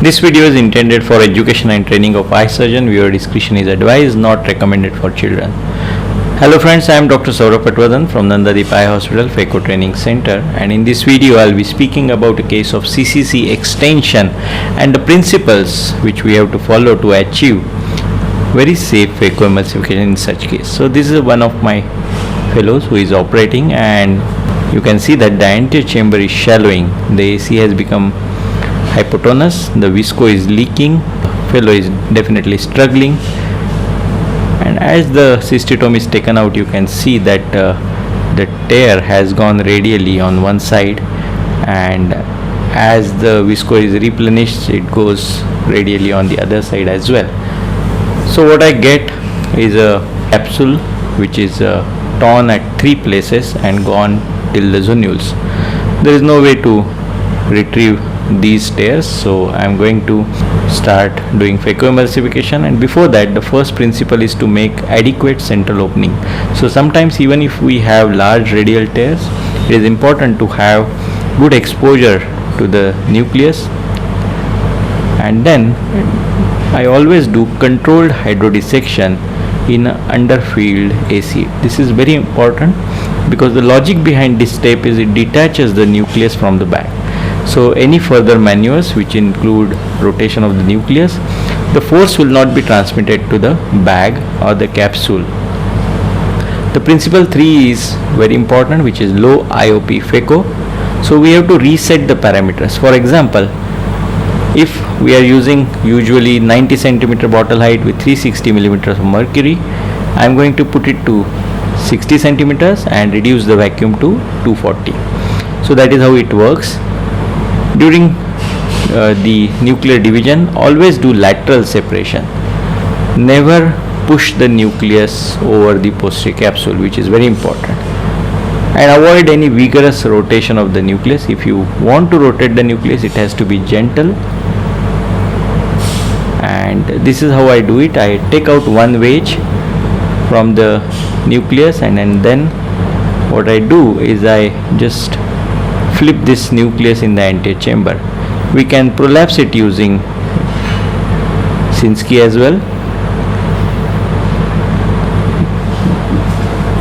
This video is intended for education and training of eye surgeon. Viewer discretion is advised, not recommended for children. Hello friends, I am Dr. Saurabh Patwardhan from Nandadeep Eye Hospital, Phaco Training Center, and in this video I will be speaking about a case of CCC extension and the principles which we have to follow to achieve very safe phaco emulsification in such case. So this is one of my fellows who is operating, and you can see that the anterior chamber is shallowing. The AC has become hypotonous, the visco is leaking, fellow is definitely struggling, and as the cystotome is taken out, you can see that the tear has gone radially on one side, and as the visco is replenished, it goes radially on the other side as well. So what I get is a capsule which is torn at 3 places and gone till the zonules. There is no way to retrieve these tears, so I am going to start doing phacoemulsification. And before that, the first principle is to make adequate central opening. So sometimes even if we have large radial tears, it is important to have good exposure to the nucleus. And then I always do controlled hydrodissection in underfield AC. This is very important because the logic behind this step is it detaches the nucleus from the bag. So any further maneuvers which include rotation of the nucleus, the force will not be transmitted to the bag or the capsule. The principle 3 is very important, which is low IOP phaco. So we have to reset the parameters. For example, if we are using usually 90 centimeter bottle height with 360 millimeters of mercury, I am going to put it to 60 centimeters and reduce the vacuum to 240. So that is how it works. During the nuclear division, always do lateral separation. Never push the nucleus over the posterior capsule, which is very important. And avoid any vigorous rotation of the nucleus. If you want to rotate the nucleus, it has to be gentle. And this is how I do it. I take out one wedge from the nucleus, and then what I do is I just flip this nucleus in the anterior chamber. We can prolapse it using Sinskey as well.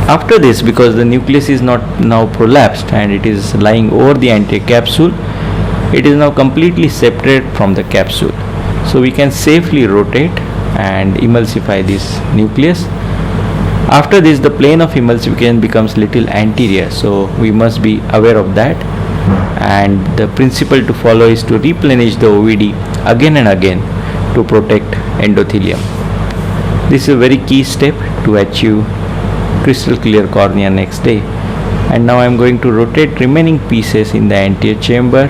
After this, because the nucleus is not now prolapsed and it is lying over the anterior capsule, it is now completely separate from the capsule. So we can safely rotate and emulsify this nucleus. After this, the plane of emulsification becomes little anterior, so we must be aware of that. And the principle to follow is to replenish the OVD again and again to protect endothelium. This is a very key step to achieve crystal clear cornea next day. And now I am going to rotate remaining pieces in the anterior chamber,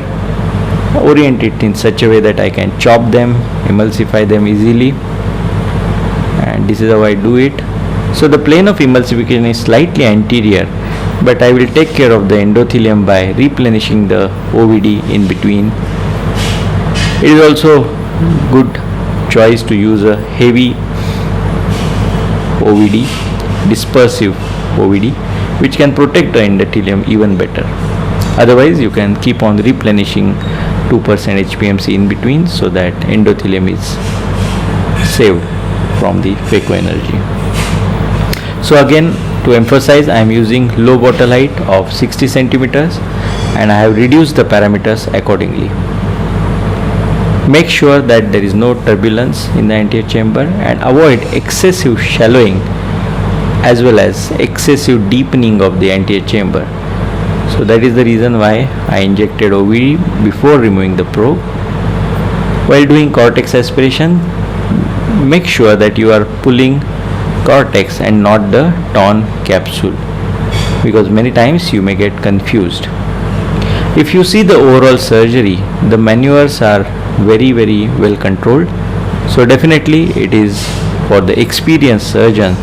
orient it in such a way that I can chop them, emulsify them easily, and this is how I do it. So the plane of emulsification is slightly anterior, but I will take care of the endothelium by replenishing the OVD in between. It is also good choice to use a heavy OVD, dispersive OVD, which can protect the endothelium even better. Otherwise, you can keep on replenishing 2% HPMC in between, so that endothelium is saved from the phaco energy. So again, to emphasize, I am using low bottle height of 60 centimeters and I have reduced the parameters accordingly. Make sure that there is no turbulence in the anterior chamber and avoid excessive shallowing as well as excessive deepening of the anterior chamber. So that is the reason why I injected OVD before removing the probe. While doing cortex aspiration, make sure that you are pulling cortex and not the torn capsule, because many times you may get confused. If you see the overall surgery, the maneuvers are very well controlled. So definitely it is for the experienced surgeon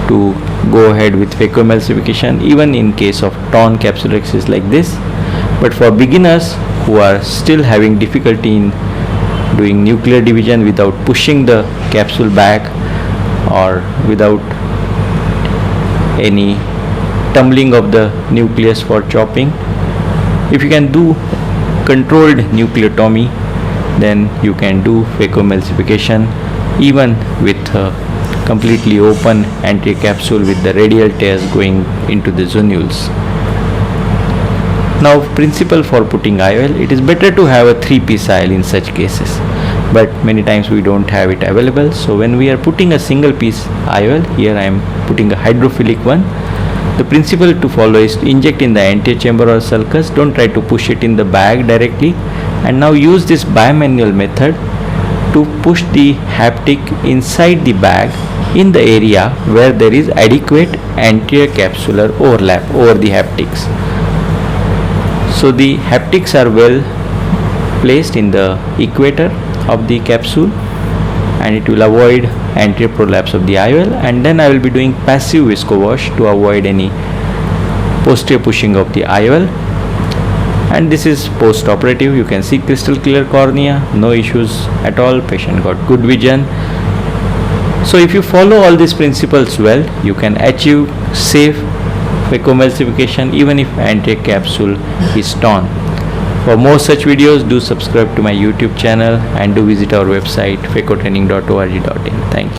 to go ahead with phacoemulsification even in case of torn capsular axis like this. But for beginners who are still having difficulty in doing nuclear division without pushing the capsule back or without any tumbling of the nucleus for chopping, if you can do controlled nucleotomy then you can do phacoemulsification even with completely open anterior capsule with the radial tears going into the zonules. Now, principle for putting IOL, it is better to have a 3-piece IOL in such cases, but many times we don't have it available. So when we are putting a single piece IOL, here I am putting a hydrophilic one. The principle to follow is to inject in the anterior chamber or sulcus. Don't try to push it in the bag directly, and now use this bimanual method to push the haptic inside the bag in the area where there is adequate anterior capsular overlap over the haptics. So the haptics are well placed in the equator of the capsule, and it will avoid anterior prolapse of the IOL. And then I will be doing passive visco wash to avoid any posterior pushing of the IOL. And this is post operative. You can see crystal clear cornea, no issues at all, patient got good vision. So if you follow all these principles well, you can achieve safe phacoemulsification even if anterior capsule is torn. For more such videos, do subscribe to my YouTube channel and do visit our website phacotraining.org.in. Thank you.